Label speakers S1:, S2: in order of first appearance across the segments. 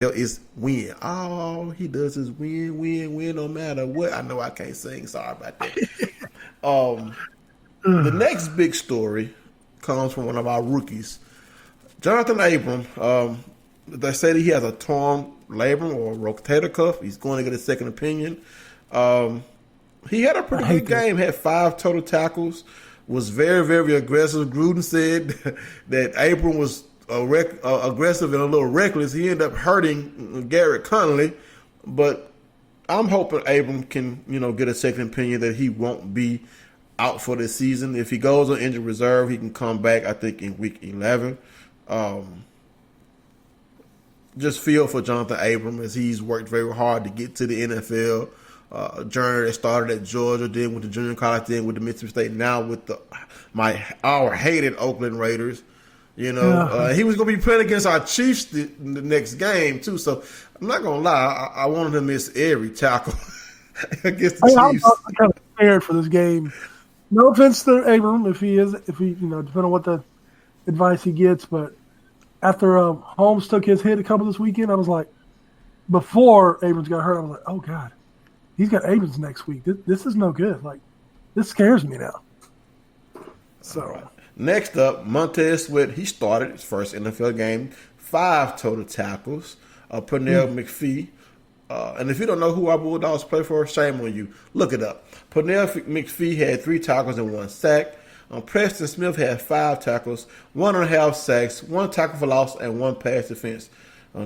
S1: is win. All he does is win, win, win, no matter what. I know I can't sing. Sorry about that. Um, the next big story comes from one of our rookies, Jonathan Abram. They say that he has a torn labrum or rotator cuff. He's going to get a second opinion. He had a pretty good game. Had 5 total tackles. Was very, very aggressive. Gruden said that Abram was aggressive and a little reckless. He ended up hurting Garrett Connolly, but I'm hoping Abram can, get a second opinion that he won't be out for this season. If he goes on injured reserve, he can come back, I think, in week 11. Just feel for Jonathan Abram as he's worked very hard to get to the NFL. Journey that started at Georgia, then with the junior college, then with the Mississippi State, now with our hated Oakland Raiders. He was going to be playing against our Chiefs the next game too. So I'm not going to lie, I wanted to miss every tackle against the Chiefs.
S2: I'm kind of scared for this game. No offense to Abram if he depending on what the advice he gets, but after Holmes took his hit a couple this weekend, I was like, before Abrams got hurt, I was like, oh God, he's got Abrams next week. This is no good. Like, this scares me now. So
S1: right. Next up, Montez Sweat. He started his first NFL game, 5 total tackles. Pernell McPhee. And if you don't know who our Bulldogs play for, shame on you. Look it up. Pernell McPhee had 3 tackles and 1 sack. Preston Smith had 5 tackles, 1.5 sacks, 1 tackle for loss, and 1 pass defense.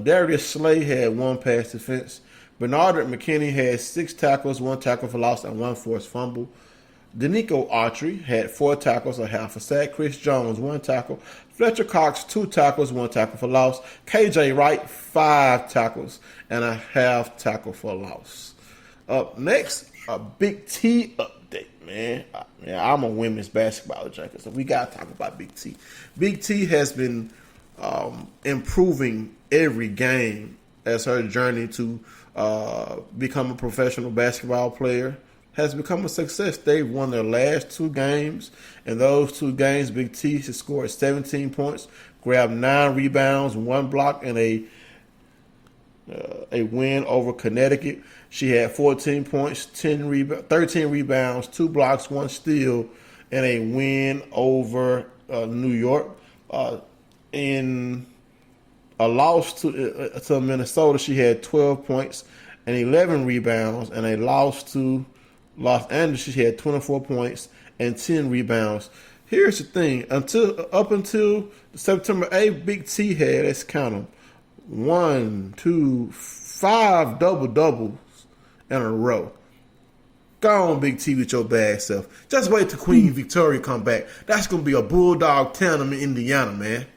S1: Darius Slay had 1 pass defense. Bernard McKinney had 6 tackles, 1 tackle for loss, and 1 forced fumble. Danico Autry had 4 tackles, a half a sack. Chris Jones, 1 tackle. Fletcher Cox, 2 tackles, 1 tackle for loss. KJ Wright, 5 tackles, and a half tackle for loss. Up next, a Big T update, man. I'm a women's basketball junkie, so we got to talk about Big T. Big T has been improving every game as her journey to become a professional basketball player has become a success. They've won their last 2 games. In those 2 games, Big T has scored 17 points, grabbed 9 rebounds, 1 block, and a win over Connecticut. She had 14 points, 13 rebounds, 2 blocks, 1 steal, and a win over New York. In a loss to Minnesota, she had 12 points and 11 rebounds, and a loss to Los Angeles, she had 24 points and 10 rebounds. Here's the thing. Up until September 8th, Big T had, let's count them, 1, 2, 5 double-doubles in a row. Go on, Big T, with your bad self. Just wait till Queen Victoria come back. That's going to be a Bulldog tournament in Indiana, man.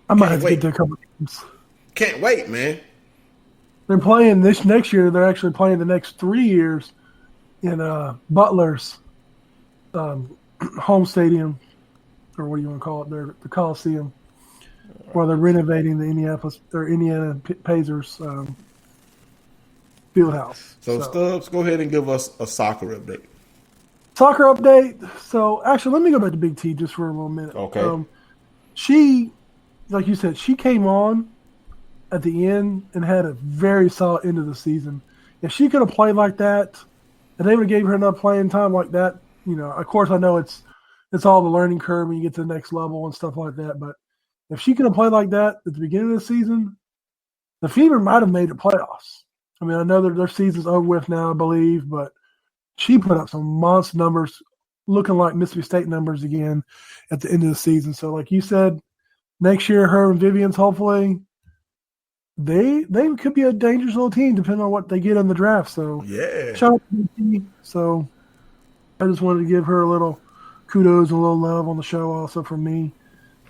S2: I might have to get to a couple of games.
S1: Can't wait, man.
S2: They're playing this next year. They're actually playing the next 3 years in Butler's home stadium, or what do you want to call it? The Coliseum, where they're renovating the Indiana Pacers field house.
S1: So Stubbs, go ahead and give us a soccer update.
S2: Soccer update. So actually, let me go back to Big T just for a little minute.
S1: Okay.
S2: She, like you said, she came on at the end and had a very solid end of the season. If she could have played like that, and they would have gave her enough playing time like that, of course I know it's all the learning curve when you get to the next level and stuff like that. But if she could have played like that at the beginning of the season, the Fever might have made the playoffs. I mean, I know their season's over with now, I believe, but she put up some monster numbers, looking like Mississippi State numbers again at the end of the season. So like you said, next year, her and Vivian's hopefully – They could be a dangerous little team depending on what they get in the draft. So
S1: yeah,
S2: shout out to me. So I just wanted to give her a little kudos and a little love on the show also from me.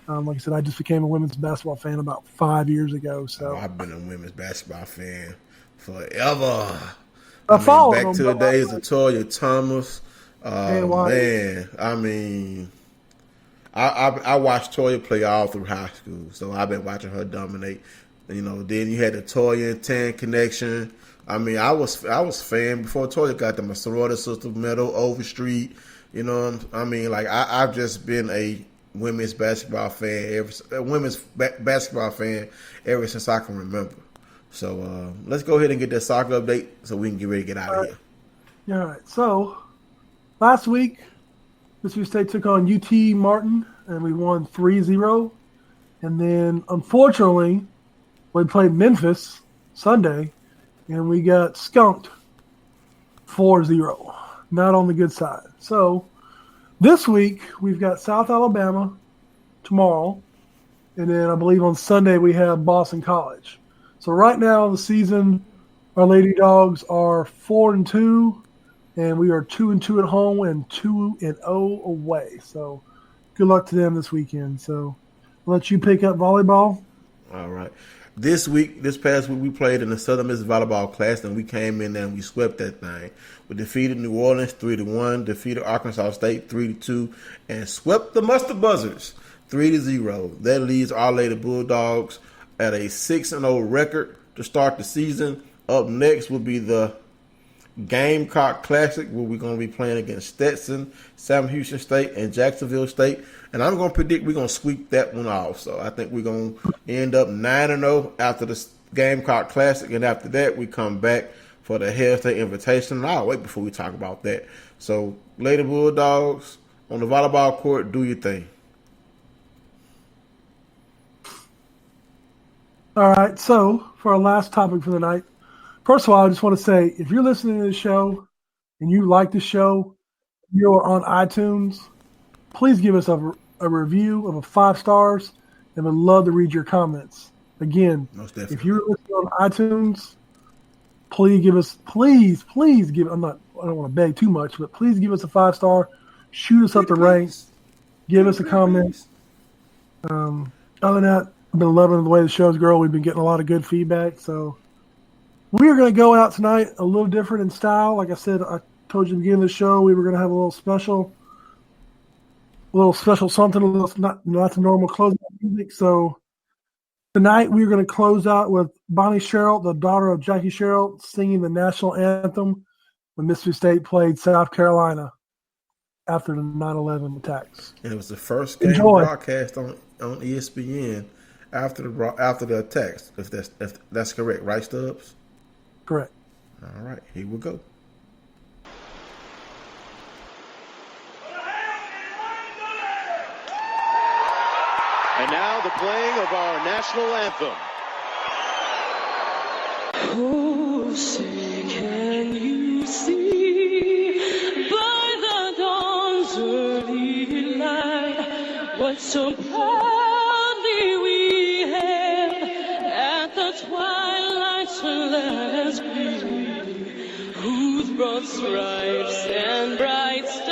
S2: Like I said, I just became a women's basketball fan about 5 years ago. So
S1: I've been a women's basketball fan forever.
S2: Back
S1: to the days of Toya Thomas. Man, I mean, I watched Toya play all through high school, so I've been watching her dominate. Then you had the Toya and Tan connection. I mean, I was fan before Toya got the sorority sister medal, Overstreet. I've just been a women's basketball fan ever since I can remember. So let's go ahead and get that soccer update so we can get ready to get out of here.
S2: All right. So last week, Mississippi State took on UT Martin, and we won 3-0. And then, unfortunately, we played Memphis Sunday, and we got skunked 4-0. Not on the good side. So this week, we've got South Alabama tomorrow. And then I believe on Sunday we have Boston College. So right now, the season, our Lady Dogs are 4-2. And we are 2-2 at home and 2-0 away. So good luck to them this weekend. So I'll let you pick up volleyball.
S1: All right. This past week, we played in the Southern Miss Volleyball Class, and we came in there and we swept that thing. We defeated New Orleans 3-1, defeated Arkansas State 3-2, and swept the Mustard Buzzards 3-0. That leaves our Lady Bulldogs at a 6-0 record to start the season. Up next will be the Gamecock Classic, where we're going to be playing against Stetson, Sam Houston State, and Jacksonville State. And I'm going to predict we're going to sweep that one off. So I think we're going to end up 9-0 after the Gamecock Classic. And after that, we come back for the Hail State Invitation. And I'll wait before we talk about that. So, Lady Bulldogs, on the volleyball court, do your thing.
S2: All right. So for our last topic for the night, first of all, I just want to say, if you're listening to the show and you like the show, you're on iTunes, please give us a review of 5 stars, and we'd love to read your comments. Again, if you're listening on iTunes, please give us, please give, I don't want to beg too much, but please give us a 5-star, shoot us up the ranks, give us a comment. Other than that, I've been loving the way the show's growing. We've been getting a lot of good feedback, so we are going to go out tonight a little different in style. Like I said, I told you at the beginning of the show, we were going to have a little special something, not the normal closing music. So tonight we're going to close out with Bonnie Sherrill, the daughter of Jackie Sherrill, singing the national anthem when Mississippi State played South Carolina after the 9/11 attacks.
S1: And it was the first game broadcast on ESPN after the attacks. If that's correct, right, Stubbs?
S2: Correct.
S1: All right, here we go.
S3: And now the playing of our national anthem.
S4: Oh, say can you see by the dawn's early light what so proudly we hailed at the twilight's last gleaming, whose broad stripes and bright stars